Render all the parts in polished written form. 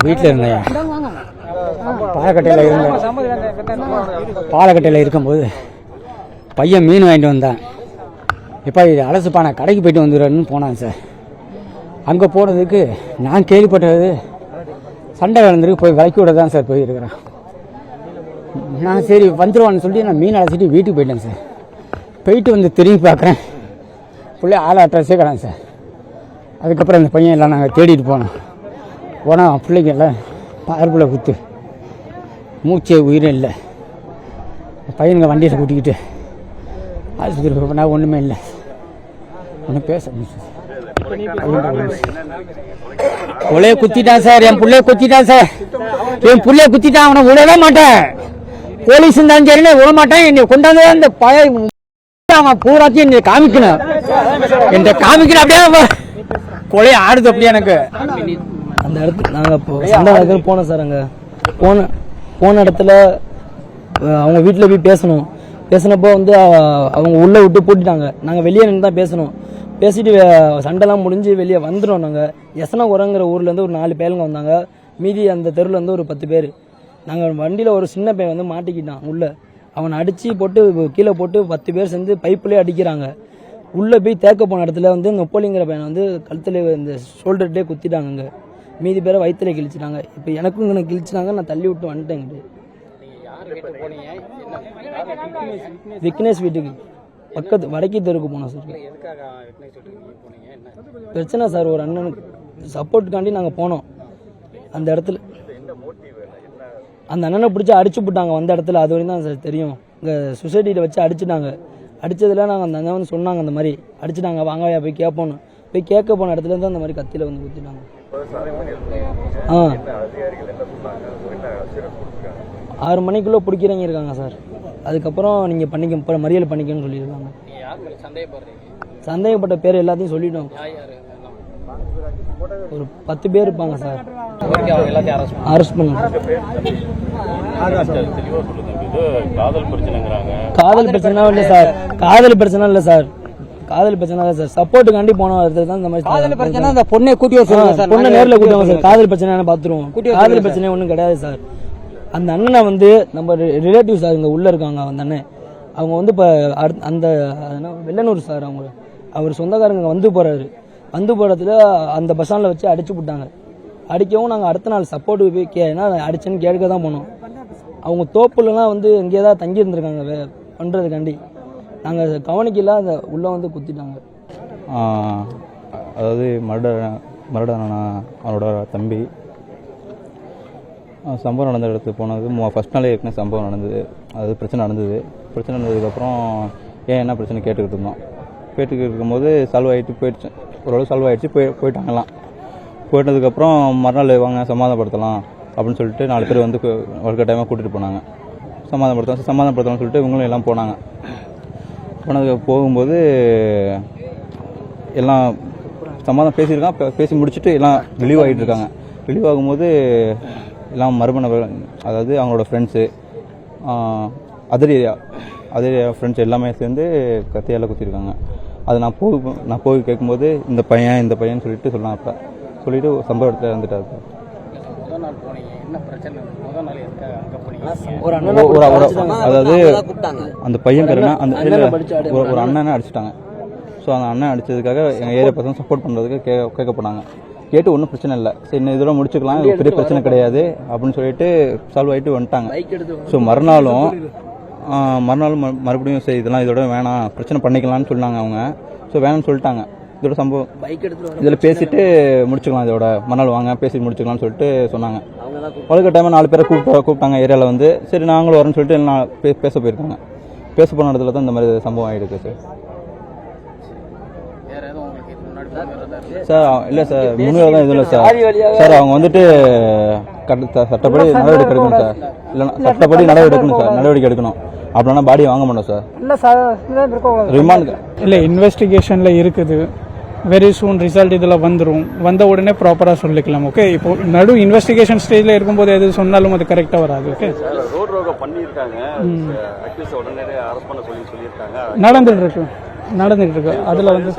வீட்டில் இருந்தேன். பாலக்கட்டையில் இருக்கும்போது பையன் மீன் வாங்கிட்டு வந்தான். இப்போ இது அலசுப்பான கடைக்கு போயிட்டு வந்துடுறேன்னு போனான் சார். அங்கே போனதுக்கு நான் கேள்விப்பட்டது சண்டை கலந்துருக்கு, போய் விளக்கி விட தான் சார் போயிருக்கிறேன். நான் சரி வந்துடுவான்னு சொல்லி நான் மீன் அலசிட்டு வீட்டுக்கு போயிட்டேன் சார். போயிட்டு வந்து திரும்பி பார்க்குறேன், பிள்ளை ஆள் அட்ரஸே கிடங்க சார். அதுக்கப்புறம் இந்த பையன் எல்லாம் நாங்கள் தேடிட்டு போனால் பிள்ளைங்க எல்லாம் பார்ப்பில் குத்து, மூச்சே உயிரே இல்லை. பையனுங்க வண்டியில் கூட்டிக்கிட்டு ஆஸ்பத்திரி போனால் ஒன்றுமே இல்லை, ஒன்றும் பேச பிள்ளைய குத்திட்டான் சார். என் பிள்ளைய குத்திட்டான் சார். என் பிள்ளைய குத்திட்டான். அவனை விடவே மாட்டேன். போலீஸ் இருந்தாலும் சரி விட மாட்டேன். என்னை கொண்டாந்து அந்த பையன் அவன் பூராத்தையும் என்னை காமிக்கணும், என் காமிக்கணும். அப்படியே கொலையை ஆடுது அப்படியே எனக்கு. அந்த இடத்துக்கு நாங்கள் இப்போ சண்டை நடக்குன்னு போனோம் சார். அங்கே போன இடத்துல அவங்க வீட்டில் போய் பேசினப்போ வந்து அவங்க உள்ளே விட்டு பூட்டிட்டாங்க. நாங்கள் வெளியே நின்று தான் பேசணும். பேசிட்டு சண்டைலாம் முடிஞ்சு வெளியே வந்துடும். நாங்கள் எசனகுரங்கிற ஊர்லேருந்து ஒரு 4 பேருங்க வந்தாங்க. மீதி அந்த தெருவில் வந்து ஒரு 10 பேர். நாங்கள் வண்டியில் ஒரு சின்ன பையன் வந்து மாட்டிக்கிட்டான் உள்ளே. அவனை அடித்து போட்டு கீழே போட்டு 10 பேர் சேர்ந்து பைப்புலேயே அடிக்கிறாங்க. உள்ளே போய் தேக்க போன இடத்துல வந்து நொப்பலிங்கிற பையனை வந்து கழுத்தில் இந்த ஷோல்டர்லேயே குத்திட்டாங்க. அங்கே மீதி பேரை வயிற்றுல கிழிச்சிட்டாங்க. இப்போ எனக்கும் இங்கே கிழிச்சிட்டாங்க. நான் தள்ளி விட்டு வந்துட்டேன். விக்னேஷ் வீட்டுக்கு பக்கத்து வடக்கி தெருக்கு போனோம் சார். பிரச்சனை சார், ஒரு அண்ணனுக்கு சப்போர்ட்டுக்காண்டி நாங்கள் போனோம். அந்த இடத்துல அந்த அண்ணனை பிடிச்சி அடிச்சு போட்டாங்க வந்த இடத்துல. அது வரைக்கும் தான் சார் தெரியும். இங்கே சொசைட்டியில் வச்சு அடிச்சுட்டாங்க. அடித்ததில் நாங்கள் அந்த அண்ணன் வந்து சொன்னாங்க, அந்த மாதிரி அடிச்சுட்டாங்க, வாங்கயா போய் கேட்போன்னு. போய் கேட்க போன இடத்துல இருந்து அந்த மாதிரி கத்தியில் வந்து குத்திட்டாங்க. 6 மணிக்குள்ளே பிடிக்கிறவங்க இருக்காங்க சார். அதுக்கப்புறம் நீங்கள் பண்ணிக்க மறியல் பண்ணிக்கணும்னு சொல்லியிருக்காங்க. சந்தேகப்பட்ட பேர் எல்லாத்தையும் சொல்லிட்டோம். ஒரு 10 பேர் இருப்பாங்க சார். அரெஸ்ட் பண்ணுங்க. காதல் பிரச்சனை இல்லை சார். காதல் பிரச்சனை இல்லை சார். காதல் பிரச்சனை இல்லை சார். சப்போர்ட்டுக்காண்டி போன தான் இந்த மாதிரி காதல் பிரச்சனை. அந்த பொண்ணை கூட்டி வச்சு பொண்ணை நேரில் கூட்டி வாங்க சார். காதல் பிரச்சனை பார்த்துருவோம். காதல் பிரச்சனை ஒன்றும் கிடையாது சார். அந்த அண்ணனை வந்து நம்ம ரிலேட்டிவ்ஸ் இங்கே உள்ளே இருக்காங்க. அந்த அண்ணன் அவங்க வந்து இப்போ அந்த வெள்ளனூர் சார். அவர் சொந்தக்காரங்க வந்து போகிறாரு. வந்து போகிறதுல அந்த பஸ் ஸ்டாண்டில் வச்சு அடிச்சு விட்டாங்க. அடிக்கவும் நாங்கள் அடுத்த நாள் சப்போர்ட்டுக்கு போய் ஏன்னா அடிச்சுன்னு கேட்க தான் போனோம். அவங்க தோப்புலலாம் வந்து எங்கேயே தான் தங்கி இருந்திருக்காங்க பண்ணுறதுக்காண்டி. நாங்கள் கவனிக்கல, அந்த உள்ளே வந்து குத்திட்டாங்க. அதாவது மருடனா அவனோட தம்பி. சம்பவம் நடந்த இடத்துக்கு போனது ஃபஸ்ட் நாளே ஏற்கனவே சம்பவம் நடந்தது. அது பிரச்சனை நடந்ததுக்கப்புறம் என்ன பிரச்சனை கேட்டுக்கிட்டு இருக்கும்போது சால்வ் ஆகிட்டு போயிடுச்சு. ஓரளவு சால்வ் ஆகிடுச்சு. போயிட்டாங்கலாம். போயிட்டதுக்கப்புறம் மறுநாள் வாங்க சமாதானப்படுத்தலாம் அப்படின்னு சொல்லிட்டு 4 பேர் வந்து ஒர்க்க டைமாக கூட்டிகிட்டு போனாங்க. சமாதானப்படுத்தலாம்னு சொல்லிட்டு இவங்களும் எல்லாம் போனாங்க. போகும்போது எல்லாம் சமாதானம் பேசியிருக்காங்க. பேசி முடிச்சுட்டு எல்லாம் ரிலீவ் ஆகிட்டு இருக்காங்க. ரிலீவ் ஆகும்போது எல்லாம் மறுமணம், அதாவது அவங்களோட ஃப்ரெண்ட்ஸு, அதர் ஏரியா ஃப்ரெண்ட்ஸ் எல்லாமே சேர்ந்து கத்தியால் குத்திருக்காங்க. அது நான் போய் கேட்கும்போது இந்த பையன் சொல்லிட்டு சொன்னாங்க. அப்போ சொல்லிட்டு சம்பவ இடத்துல இறந்துட்டாரு. அதாவது அந்த பையன் ஒரு அண்ணனை அடிச்சுட்டாங்க. ஸோ அந்த அண்ணன் அடிச்சதுக்காக எங்கள் ஏரியா பசங்க சப்போர்ட் பண்ணுறதுக்கு கேட்க போனாங்க. கேட்டு ஒன்றும் பிரச்சனை இல்லை, சரி இன்னும் இதோட முடிச்சுக்கலாம், பெரிய பிரச்சனை கிடையாது அப்படின்னு சொல்லிட்டு சால்வ் ஆகிட்டு வந்துட்டாங்க. ஸோ மறுநாளும் மறுபடியும் சரி இதெல்லாம் இதோட வேணாம், பிரச்சனை பண்ணிக்கலாம்னு சொன்னாங்க அவங்க. ஸோ வேணாம்னு சொல்லிட்டாங்க. இதோட சம்பவம் இதில் பேசிட்டு முடிச்சுக்கலாம், இதோட மறுநாள் வாங்க பேசி முடிச்சுக்கலாம்னு சொல்லிட்டு சொன்னாங்க. வழக்க டைமாக 4 பேரை கூப்பிட்டாங்க ஏரியாவில் வந்து. சரி நாங்களும் வரேன்னு சொல்லிட்டு எல்லாம் பேச போயிருக்காங்க. பேச போன இடத்துல தான் இந்த மாதிரி சம்பவம் ஆகிடுது சார். சார் இல்லை சார், முன்னுரிமை தான் எதுவும் இல்லை சார். சார் அவங்க வந்துட்டு சட்டப்படி நடவடிக்கை எடுக்கணும் சார். இல்லைன்னா சட்டப்படி நடவடிக்கை எடுக்கணும். அப்படின்னா பாடியை வாங்க மாட்டோம் சார். இல்லை சார், ரிமாண்ட் இல்லை இன்வெஸ்டிகேஷனில் இருக்குது. வெரி சூன் ரிசல்ட் இதில் வந்த உடனே ப்ராப்பராக சொல்லிக்கலாம். ஓகே, இப்போ நடு இன்வெஸ்டிகேஷன் ஸ்டேஜில் இருக்கும்போது எது சொன்னாலும் அது கரெக்டாக வராது. ஓகே, நடந்துட்டு இருக்கு. அதில் வந்து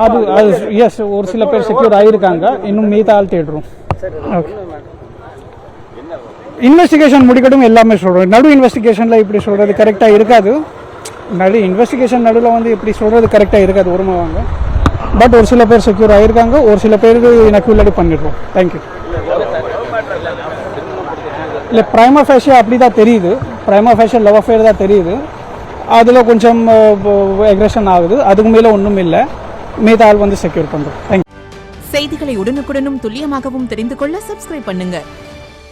அது அது எஸ் ஒரு சில பேர் செக்யூர் ஆகியிருக்காங்க, இன்னும் மீத ஆள் தேடுறோம். ஓகே, இன்வெஸ்டிகேஷன் முடிக்கட்டும் எல்லாமே சொல்கிறோம். நடு இன்வெஸ்டிகேஷனில் இப்படி சொல்கிறது கரெக்டாக இருக்காது. இன்வெஸ்டிகேஷன் நடுவில் வந்து இப்படி சொல்கிறது கரெக்டாக இருக்காது, உரிமை வாங்க. பட் ஒரு சில பேர் செக்யூர் ஆகியிருக்காங்க, ஒரு சில பேருக்கு எனக்கு உள்ளடி பண்ணிடுறோம். தேங்க்யூ. இல்லை, பிரைமா ஃபேஷியா அப்படி தான் தெரியுது, பிரைமா ஃபேஷியா லவ் அஃபேர் தான் தெரியுது. அதில் கொஞ்சம் எக்ரெஷன் ஆகுது, அதுக்கு மேலே ஒன்றும் இல்லை. மீத ஆள் வந்து செக்யூர் பண்ணுறோம். தேங்க்யூ. செய்திகளை உடனுக்குடனும் துல்லியமாகவும் தெரிந்து கொள்ள சப்ஸ்கிரைப் பண்ணுங்க.